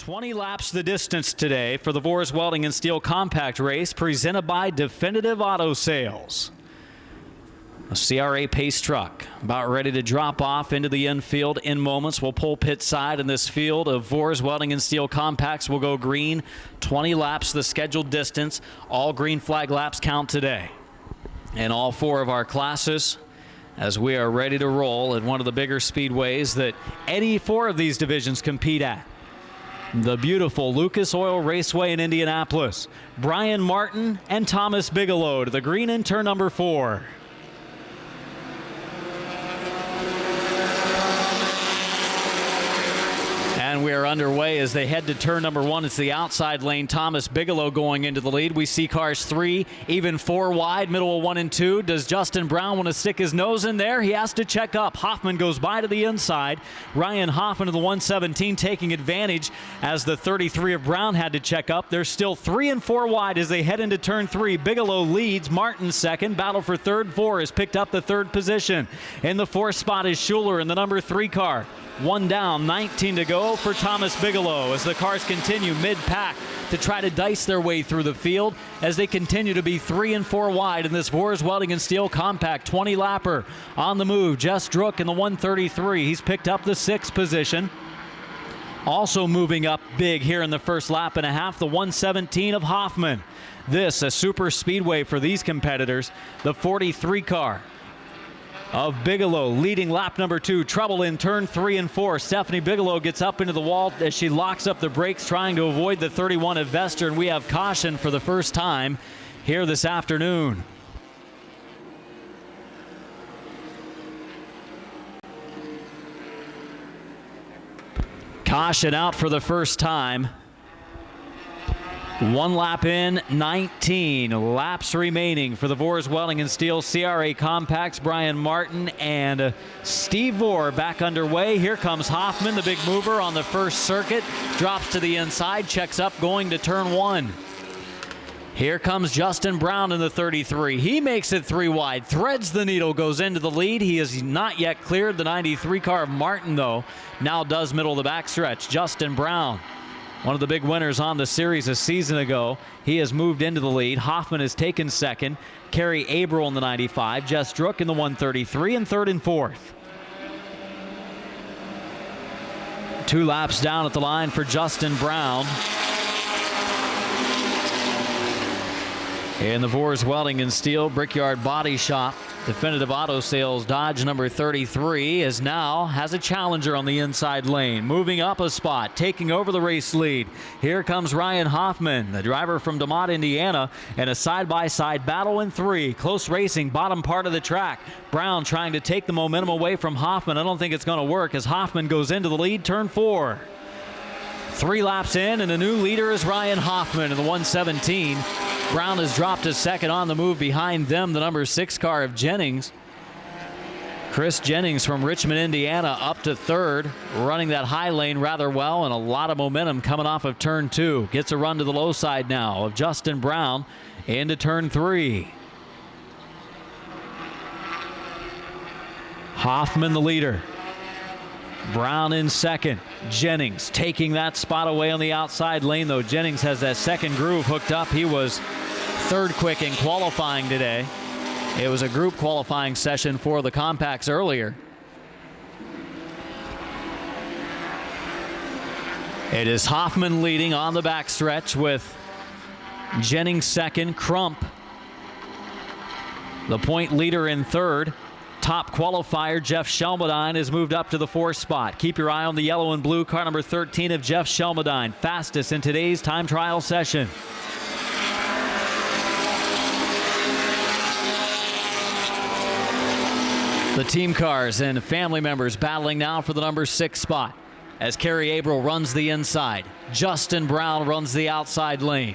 20 laps the distance today for the Vore Welding and Steel Compact race presented by Definitive Auto Sales. A CRA pace truck about ready to drop off into the infield in moments. We'll pull pit side in this field of Vore Welding and Steel Compacts. Will go green. 20 laps the scheduled distance. All green flag laps count today. And all four of our classes as we are ready to roll at one of the bigger speedways that any four of these divisions compete at. The beautiful Lucas Oil Raceway in Indianapolis. Brian Martin and Thomas Bigelow to the green in turn number 4. And we are underway as they head to turn number 1. It's the outside lane. Thomas Bigelow going into the lead. We see cars 3, even 4 wide, middle of 1 and 2. Does Justin Brown want to stick his nose in there? He has to check up. Hoffman goes by to the inside. Ryan Hoffman to the 117 taking advantage as the 33 of Brown had to check up. They're still 3 and 4 wide as they head into turn 3. Bigelow leads. Martin second. Battle for third. Vore has picked up the third position. In the 4th spot is Schuler in the number 3 car. 1 down, 19 to go for Thomas Bigelow as the cars continue mid-pack to try to dice their way through the field as they continue to be 3 and 4 wide in this Vore Welding and Steel Compact 20-lapper. On the move, Jess Drook in the 133. He's picked up the 6th position. Also moving up big here in the first lap and a half, the 117 of Hoffman. This, a super speedway for these competitors, the 43 car of Bigelow leading lap number 2. Trouble in turn 3 and 4. Stephanie Bigelow gets up into the wall as she locks up the brakes trying to avoid the 31 of Vester, and we have caution for the first time here this afternoon. Caution out for the first time. 1 lap in, 19 laps remaining for the Vore Welding and Steel CRA Compacts. Brian Martin and Steve Vore back underway. Here comes Hoffman, the big mover on the first circuit. Drops to the inside, checks up going to turn 1. Here comes Justin Brown in the 33. He makes it 3 wide, threads the needle, goes into the lead. He has not yet cleared the 93 car of Martin, though. Now does middle of the backstretch. Justin Brown, one of the big winners on the series a season ago. He has moved into the lead. Hoffman has taken second. Carrie Abril in the 95. Jess Drook in the 133 and third and fourth. 2 laps down at the line for Justin Brown. In the Vore Welding and Steel Brickyard Body Shop, Definitive Auto Sales Dodge number 33 is now has a challenger on the inside lane. Moving up a spot, taking over the race lead. Here comes Ryan Hoffman, the driver from DeMott, Indiana, and a side-by-side battle in 3. Close racing, bottom part of the track. Brown trying to take the momentum away from Hoffman. I don't think it's going to work as Hoffman goes into the lead, turn 4. 3 laps in, and the new leader is Ryan Hoffman in the 117. Brown has dropped to second. On the move behind them, the number 6 car of Jennings. Chris Jennings from Richmond, Indiana, up to third, running that high lane rather well, and a lot of momentum coming off of turn 2. Gets a run to the low side now of Justin Brown into turn 3. Hoffman the leader. Brown in second. Jennings taking that spot away on the outside lane, though. Jennings has that second groove hooked up. He was third quick in qualifying today. It was a group qualifying session for the Compacts earlier. It is Hoffman leading on the backstretch with Jennings second. Crump, the point leader, in third. Top qualifier Jeff Shelmadine has moved up to the 4th spot. Keep your eye on the yellow and blue car number 13 of Jeff Shelmadine, fastest in today's time trial session. The team cars and family members battling now for the number 6 spot as Carrie Abril runs the inside. Justin Brown runs the outside lane.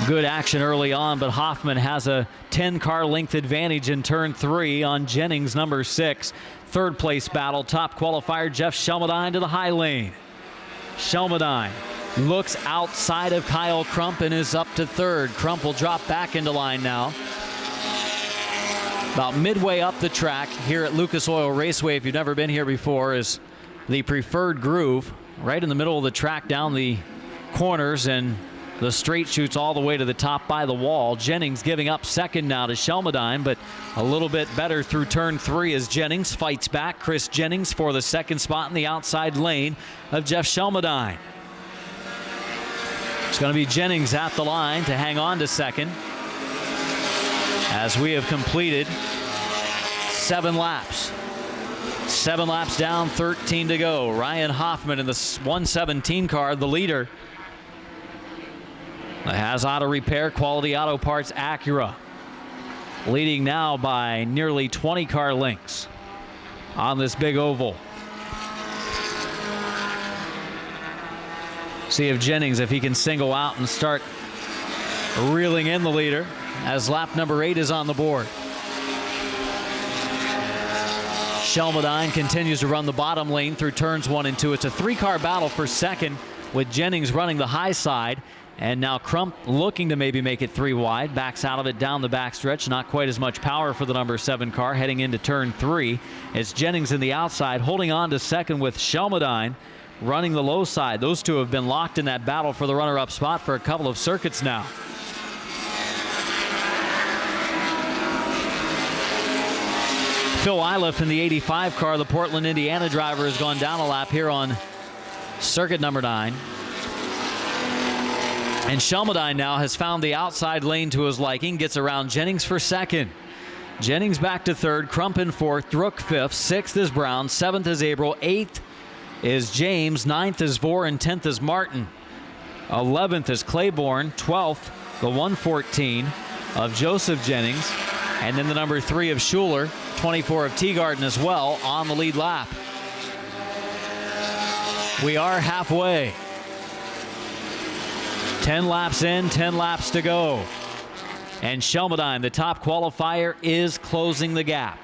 Good action early on, but Hoffman has a 10-car length advantage in turn 3 on Jennings, number 6. Third place battle, top qualifier Jeff Shelmadine to the high lane. Shelmadine looks outside of Kyle Crump and is up to third. Crump will drop back into line now. About midway up the track here at Lucas Oil Raceway, if you've never been here before, is the preferred groove right in the middle of the track, down the corners, and the straight shoots all the way to the top by the wall. Jennings giving up second now to Shelmadine, but a little bit better through turn 3 as Jennings fights back. Chris Jennings for the second spot in the outside lane of Jeff Shelmadine. It's going to be Jennings at the line to hang on to second as we have completed 7 laps. 7 laps down, 13 to go. Ryan Hoffman in the 117 car, the leader. Has auto repair, Quality Auto Parts Acura, leading now by nearly 20 car lengths on this big oval. See if Jennings, if he can single out and start reeling in the leader as lap number 8 is on the board. Shelmadine continues to run the bottom lane through turns 1 and 2. It's a 3-car battle for second with Jennings running the high side. And now Crump looking to maybe make it 3 wide. Backs out of it down the backstretch. Not quite as much power for the number 7 car heading into turn 3. It's Jennings in the outside holding on to second with Shelmadine running the low side. Those two have been locked in that battle for the runner-up spot for a couple of circuits now. Phil Iliff in the 85 car, the Portland, Indiana driver, has gone down a lap here on circuit number 9. And Shelmadine now has found the outside lane to his liking, gets around Jennings for second. Jennings back to third, Crump in fourth, Drook fifth, sixth is Brown, seventh is Averill, eighth is James, ninth is Vore, and 10th is Martin. 11th is Claiborne, 12th, the 114 of Joseph Jennings, and then the number 3 of Schuler, 24 of Teagarden as well on the lead lap. We are halfway. 10 laps in, 10 laps to go. And Shelmadine, the top qualifier, is closing the gap.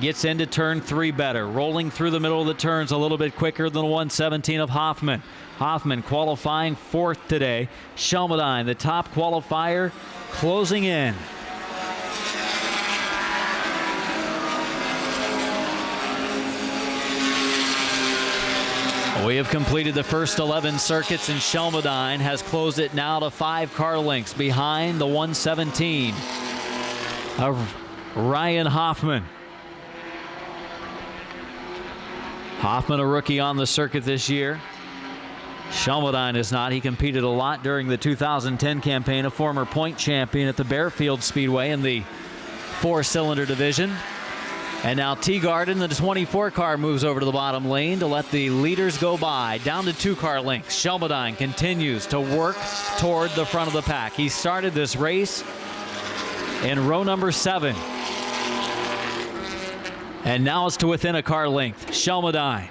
Gets into turn 3 better, rolling through the middle of the turns a little bit quicker than the 117 of Hoffman. Hoffman qualifying 4th today. Shelmadine, the top qualifier, closing in. We have completed the first 11 circuits, and Shelmadine has closed it now to 5 car lengths behind the 117 of Ryan Hoffman. Hoffman, a rookie on the circuit this year. Shelmadine is not. He competed a lot during the 2010 campaign, a former point champion at the Bearfield Speedway in the 4-cylinder division. And now Teagarden, the 24 car, moves over to the bottom lane to let the leaders go by. Down to 2 car lengths. Shelmadine continues to work toward the front of the pack. He started this race in row number 7. And now it's to within a car length. Shelmadine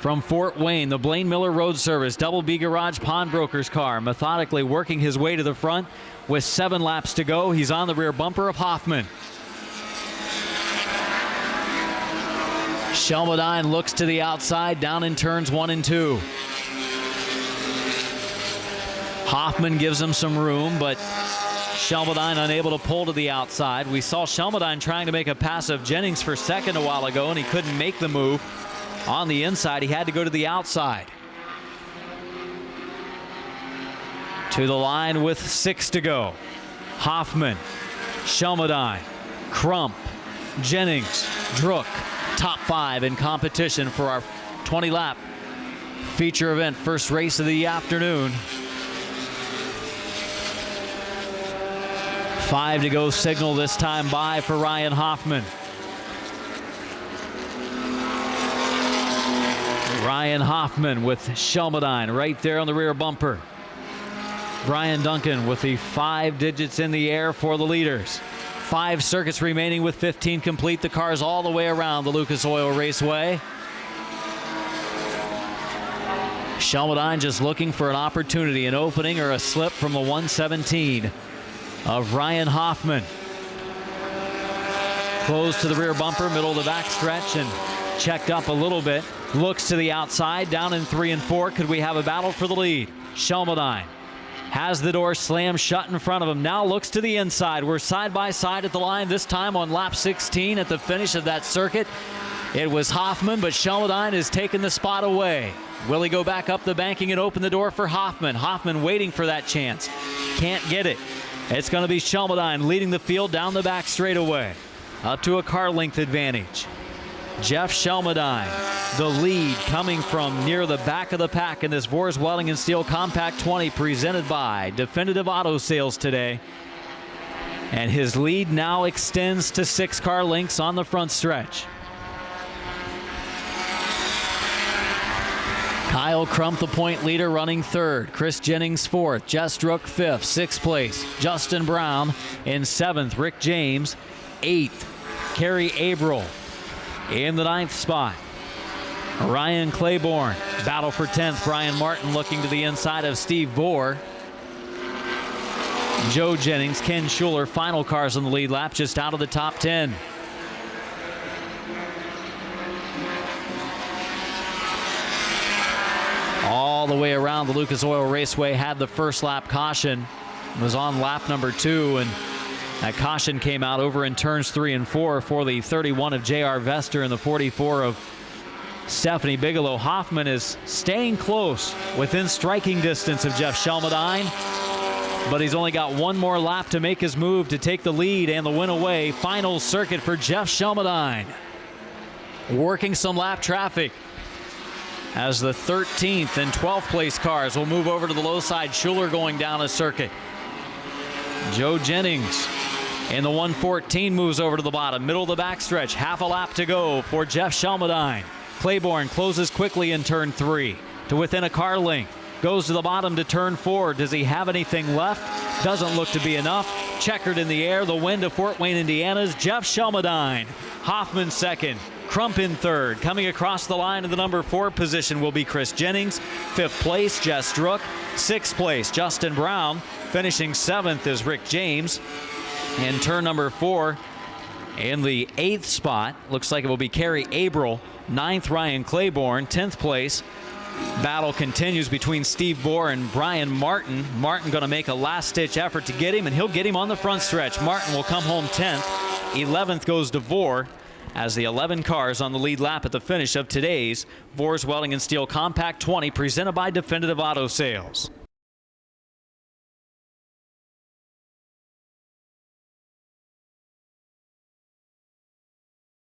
from Fort Wayne, the Blaine Miller Road Service Double B Garage Pawnbrokers car, methodically working his way to the front with 7 laps to go. He's on the rear bumper of Hoffman. Shelmadine looks to the outside down in turns 1 and 2. Hoffman gives him some room, but Shelmadine unable to pull to the outside. We saw Shelmadine trying to make a pass of Jennings for second a while ago, and he couldn't make the move on the inside. He had to go to the outside. To the line with 6 to go. Hoffman, Shelmadine, Crump, Jennings, Drook. Top 5 in competition for our 20-lap feature event, first race of the afternoon. 5 to go signal this time by for Ryan Hoffman. Ryan Hoffman with Shelmadine right there on the rear bumper. Brian Duncan with the 5 digits in the air for the leaders. 5 circuits remaining with 15 complete. The cars all the way around the Lucas Oil Raceway. Shelmadine just looking for an opportunity, an opening or a slip from the 117 of Ryan Hoffman. Close to the rear bumper, middle of the back stretch, and checked up a little bit. Looks to the outside, down in 3 and 4. Could we have a battle for the lead? Shelmadine has the door slammed shut in front of him. Now looks to the inside. We're side by side at the line, this time on lap 16 at the finish of that circuit. It was Hoffman, but Shelmadine has taken the spot away. Will he go back up the banking and open the door for Hoffman? Hoffman waiting for that chance. Can't get it. It's going to be Shelmadine leading the field down the back straightaway. Up to a car length advantage. Jeff Shelmadine, the lead coming from near the back of the pack in this Vore's Welding and Steel Compact 20 presented by Definitive Auto Sales today. And his lead now extends to 6 car lengths on the front stretch. Kyle Crump, the point leader, running third. Chris Jennings fourth. Jess Strook fifth. Sixth place, Justin Brown. In seventh, Rick James. Eighth, Kerry Averill. In the ninth spot, Ryan Claiborne. Battle for 10th, Brian Martin looking to the inside of Steve Vore. Joe Jennings, Ken Schuler, final cars on the lead lap, just out of the top 10. All the way around the Lucas Oil Raceway had the first lap caution. It was on lap number 2, and that caution came out over in turns 3 and 4 for the 31 of J.R. Vester and the 44 of Stephanie Bigelow. Hoffman is staying close within striking distance of Jeff Shelmadine, but he's only got one more lap to make his move to take the lead and the win away. Final circuit for Jeff Shelmadine. Working some lap traffic as the 13th and 12th place cars will move over to the low side. Schuler going down a circuit. Joe Jennings in the 114 moves over to the bottom, middle of the backstretch. Half a lap to go for Jeff Shelmadine. Claiborne closes quickly in turn 3 to within a car length. Goes to the bottom to turn 4. Does he have anything left? Doesn't look to be enough. Checkered in the air. The win to Fort Wayne, Indiana's Jeff Shelmadine. Hoffman second. Crump in third. Coming across the line in the number 4 position will be Chris Jennings. 5th place, Jess Strook. 6th place, Justin Brown. Finishing 7th is Rick James. In turn number 4, in the 8th spot, looks like it will be Kerry Averill. 9th, Ryan Claiborne. 10th place. Battle continues between Steve Vore and Brian Martin. Martin going to make a last-ditch effort to get him, and he'll get him on the front stretch. Martin will come home 10th. 11th goes to Vore, as the 11 cars on the lead lap at the finish of today's Vore's Welding and Steel Compact 20 presented by Definitive Auto Sales.